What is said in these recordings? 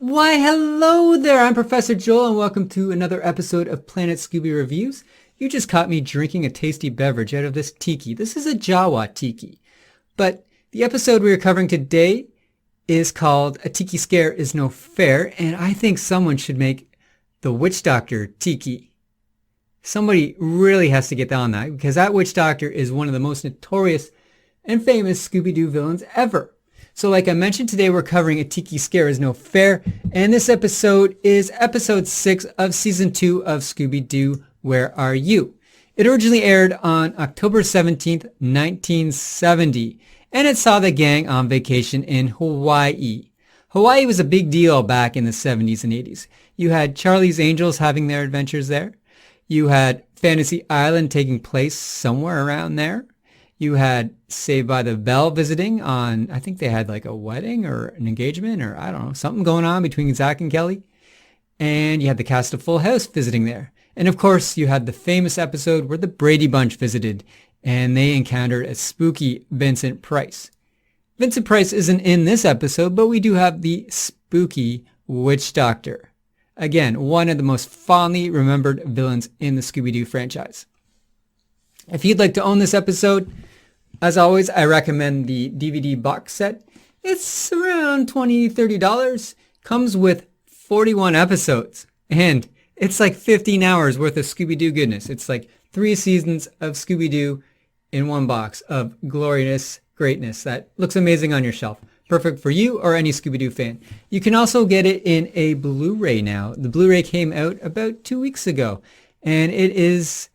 Why, hello there! I'm Professor Joel, and welcome to another episode of Planet Scooby Reviews. You just caught me drinking a tasty beverage out of this tiki. This is a Jawa tiki. But the episode we are covering today is called A Tiki Scare is No Fair, and I think someone should make the Witch Doctor tiki. Somebody really has to get on that, because that Witch Doctor is one of the most notorious and famous Scooby-Doo villains ever. So like I mentioned, today we're covering A Tiki Scare is No Fair, and this episode is episode 6 of season 2 of Scooby-Doo, Where Are You? It originally aired on October 17th, 1970, and it saw the gang on vacation in Hawaii. Hawaii was a big deal back in the 70s and 80s. You had Charlie's Angels having their adventures there. You had Fantasy Island taking place somewhere around there. You had Saved by the Bell visiting on, I think they had like a wedding or an engagement or I don't know, something going on between Zach and Kelly. And you had the cast of Full House visiting there. And of course, you had the famous episode where the Brady Bunch visited and they encountered a spooky Vincent Price. Vincent Price isn't in this episode, but we do have the spooky Witch Doctor. Again, one of the most fondly remembered villains in the Scooby-Doo franchise. If you'd like to own this episode, as always, I recommend the DVD box set. It's around $20, $30. Comes with 41 episodes. And it's like 15 hours worth of Scooby-Doo goodness. It's like 3 seasons of Scooby-Doo in one box of glorious greatness that looks amazing on your shelf. Perfect for you or any Scooby-Doo fan. You can also get it in a Blu-ray now. The Blu-ray came out about 2 weeks ago. And it is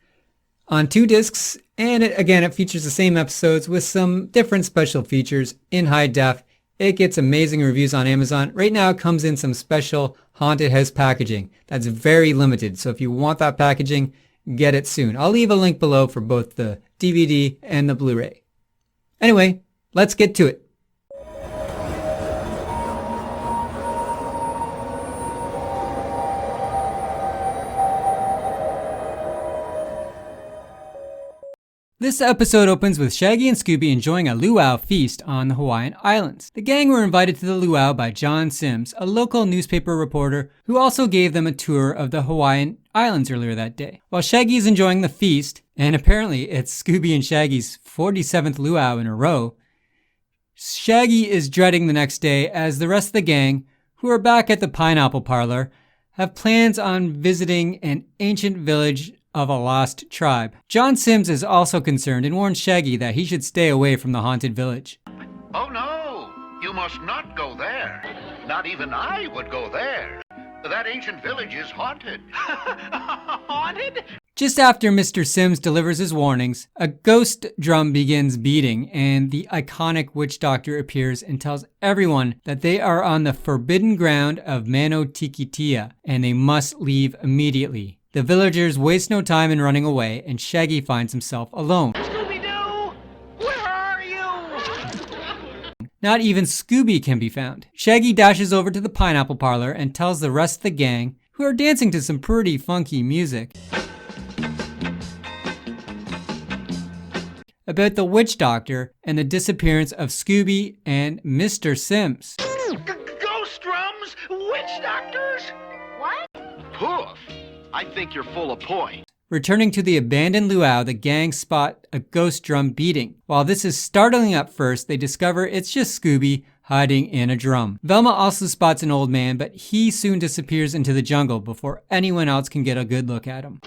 on 2 discs, and it features the same episodes with some different special features in high def. It gets amazing reviews on Amazon. Right now it comes in some special haunted house packaging that's very limited, so if you want that packaging, get it soon. I'll leave a link below for both the DVD and the Blu-ray. Anyway, let's get to it. This episode opens with Shaggy and Scooby enjoying a luau feast on the Hawaiian Islands. The gang were invited to the luau by John Sims, a local newspaper reporter who also gave them a tour of the Hawaiian Islands earlier that day. While Shaggy is enjoying the feast, and apparently it's Scooby and Shaggy's 47th luau in a row, Shaggy is dreading the next day as the rest of the gang, who are back at the Pineapple Parlor, have plans on visiting an ancient village of a lost tribe. John Sims is also concerned and warns Shaggy that he should stay away from the haunted village. Oh no, you must not go there. Not even I would go there. That ancient village is haunted. Haunted? Just after Mr. Sims delivers his warnings, a ghost drum begins beating and the iconic Witch Doctor appears and tells everyone that they are on the forbidden ground of Mano Tikitia and they must leave immediately. The villagers waste no time in running away, and Shaggy finds himself alone. Scooby-Doo, where are you? Not even Scooby can be found. Shaggy dashes over to the Pineapple Parlor and tells the rest of the gang, who are dancing to some pretty funky music, about the Witch Doctor and the disappearance of Scooby and Mr. Sims. Ghost drums? Witch doctors? What? Poof. I think you're full of point. Returning to the abandoned luau, the gang spot a ghost drum beating. While this is startling at first, they discover it's just Scooby hiding in a drum. Velma also spots an old man, but he soon disappears into the jungle before anyone else can get a good look at him.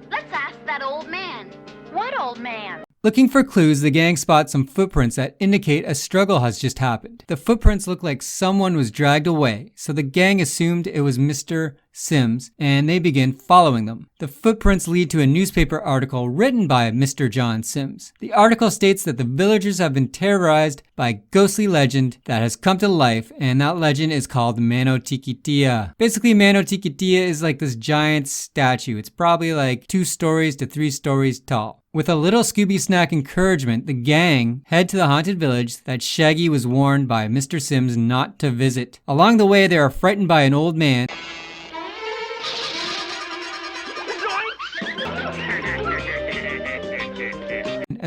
Let's ask that old man. What old man? Looking for clues, the gang spots some footprints that indicate a struggle has just happened. The footprints look like someone was dragged away, so the gang assumed it was Mr. Sims, and they begin following them. The footprints lead to a newspaper article written by Mr. John Sims. The article states that the villagers have been terrorized by a ghostly legend that has come to life, and that legend is called Mano Tikitia. Basically, Mano Tikitia is like this giant statue. It's probably like 2 stories to 3 stories tall. With a little Scooby snack encouragement, the gang head to the haunted village that Shaggy was warned by Mr. Sims not to visit. Along the way, they are frightened by an old man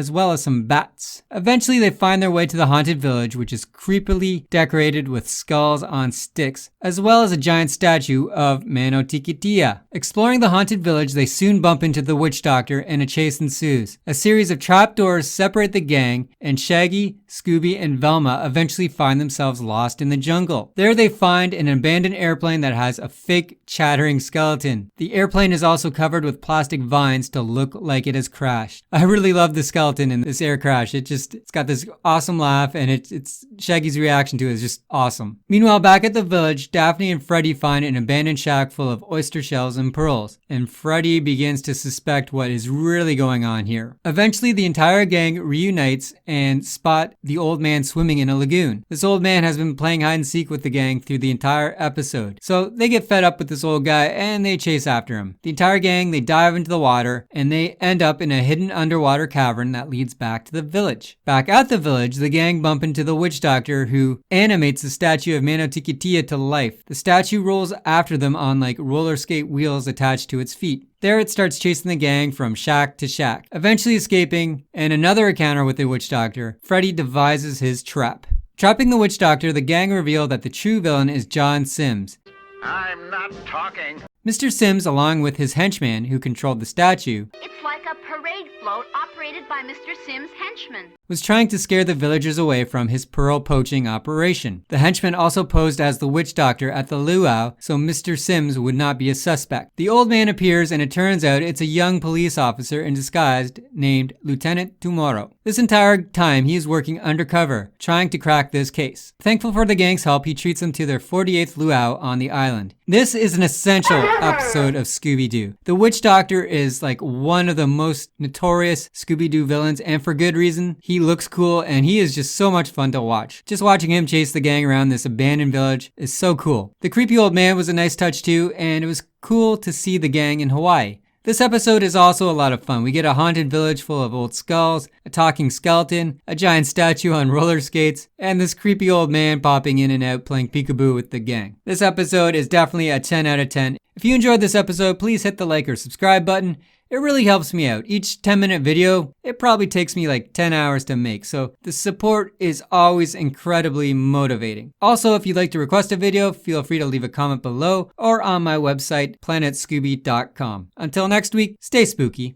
as well as some bats. Eventually they find their way to the haunted village, which is creepily decorated with skulls on sticks, as well as a giant statue of Manotikitia. Exploring the haunted village, they soon bump into the witch doctor and a chase ensues. A series of trapdoors separate the gang, and Shaggy, Scooby, and Velma eventually find themselves lost in the jungle. There they find an abandoned airplane that has a fake chattering skeleton. The airplane is also covered with plastic vines to look like it has crashed. I really love the skeleton in this air crash. It's got this awesome laugh, and it's Shaggy's reaction to it is just awesome. Meanwhile, back at the village, Daphne and Freddy find an abandoned shack full of oyster shells and pearls, and Freddy begins to suspect what is really going on here. Eventually, the entire gang reunites and spot the old man swimming in a lagoon. This old man has been playing hide and seek with the gang through the entire episode, so they get fed up with this old guy and they chase after him. The entire gang, they dive into the water and they end up in a hidden underwater cavern that leads back to the village. Back at the village, the gang bump into the witch doctor who animates the statue of Manotikitia to life. The statue rolls after them on like roller skate wheels attached to its feet. There it starts chasing the gang from shack to shack, eventually escaping, and another encounter with the witch doctor, Freddy devises his trap. Trapping the witch doctor, the gang reveal that the true villain is John Sims. I'm not talking. Mr. Sims, along with his henchman who controlled the statue, It's like a parade float operated by Mr. Sims' henchmen. was trying to scare the villagers away from his pearl poaching operation. The henchman also posed as the witch doctor at the luau, so Mr. Sims would not be a suspect. The old man appears and it turns out it's a young police officer in disguise named Lieutenant Tomorrow. This entire time he is working undercover, trying to crack this case. Thankful for the gang's help, he treats them to their 48th luau on the island. This is an essential episode of Scooby-Doo. The witch doctor is like one of the most notorious Scooby-Doo villains, and for good reason. He looks cool and he is just so much fun to watch. Just watching him chase the gang around this abandoned village is so cool. The creepy old man was a nice touch too, and it was cool to see the gang in Hawaii. This episode is also a lot of fun. We get a haunted village full of old skulls, a talking skeleton, a giant statue on roller skates, and this creepy old man popping in and out playing peekaboo with the gang. This episode is definitely a 10 out of 10. If you enjoyed this episode, please hit the like or subscribe button. It really helps me out. Each 10-minute video, it probably takes me like 10 hours to make, so the support is always incredibly motivating. Also, if you'd like to request a video, feel free to leave a comment below or on my website, planetscooby.com. Until next week, stay spooky.